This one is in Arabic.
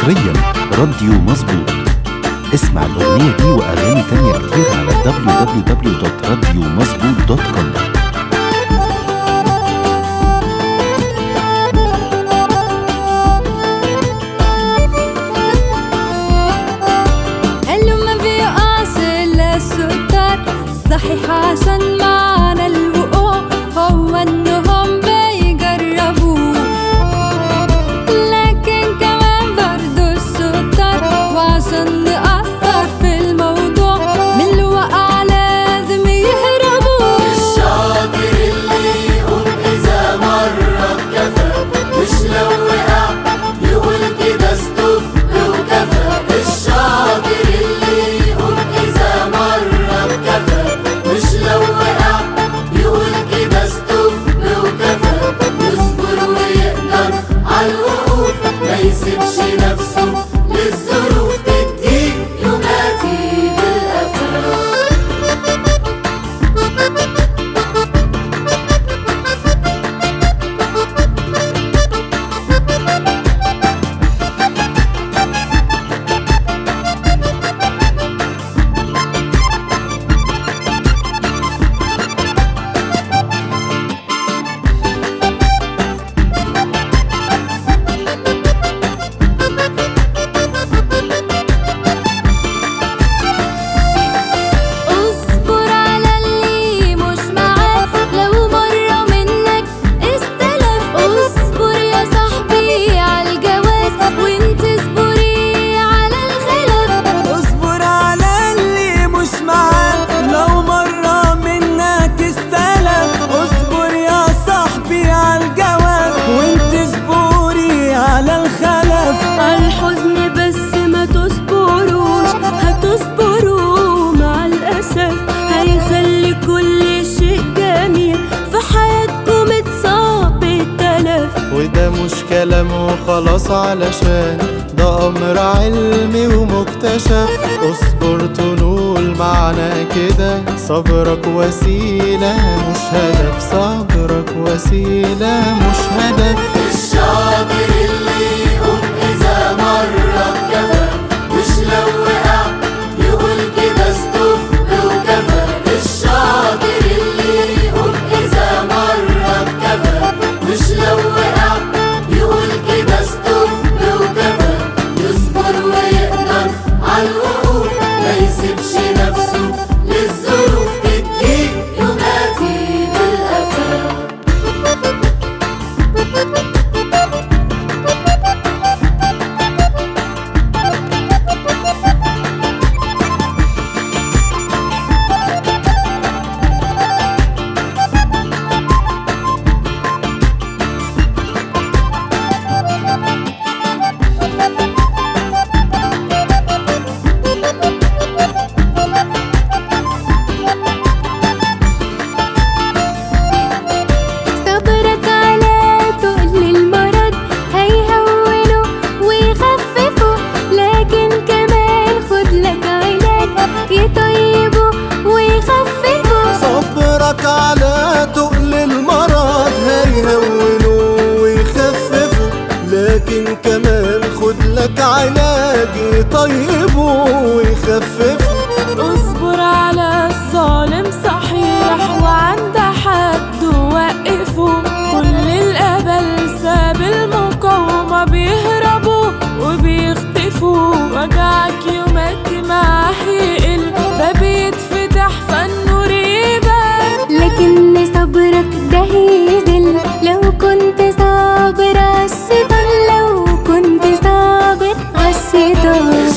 حصريا راديو مظبوط. اسمع الأغنية دي وأغاني تانية كتير على www.radiomظبوط.com. صحيح عشان معنى الوقوع هو انهم بيجربوه، لكن كمان برضو الشطار وعشان نأثر في الموضوع من الوقع لازم يهربوا. الشاطر اللي يقوم إذا مرة كفى، مش لو وقع يقول كده ستوب وكفى. الشاطر اللي يقوم إذا مرة كفى، مش لو وقع يقول كده ستوب وكفى. يصبر ويقدر عالوقوف، ما يسيبش نفسه للظروف تديه ينادي بالقفا. الحزن بس ما تصبروش، هتصبروا مع الأسف هيخلي كل شيء جميل في حياتكم اتصاب بالتلف. وده مش كلام وخلاص، علشان ده أمر علمي ومكتشف. اصبر تنول معنى كده، صبرك وسيلة مش هدف، صبرك وسيلة مش هدف. الشاطر اللي يقوم إذا مرة كفى، مش لو وقع يقول كده ستوب وكفى. الشاطر اللي يقوم إذا مرة كفى، مش لو وقع يقول كده ستوب وكفى. يصبر ويقدر عالوقوف، ما يسيبش نفسه للظروف تديه ينادي بالقفا. صبرك على تقل المرض هيهونوا ويخففوا، لكن كمان خد لك علاج يطيبوا ويخففوا. اصبر على الظالم صحيح وعند حد وقفوا، كل الأبلسة بالمقاومة بيهربوا وبيختفوا. وجعك يومك معاه يقل، باب يتفتح فالنور يبان، لكن صبرك ده هيذل لو كنت صابر عالشيطان، لو كنت صابر عالشيطان.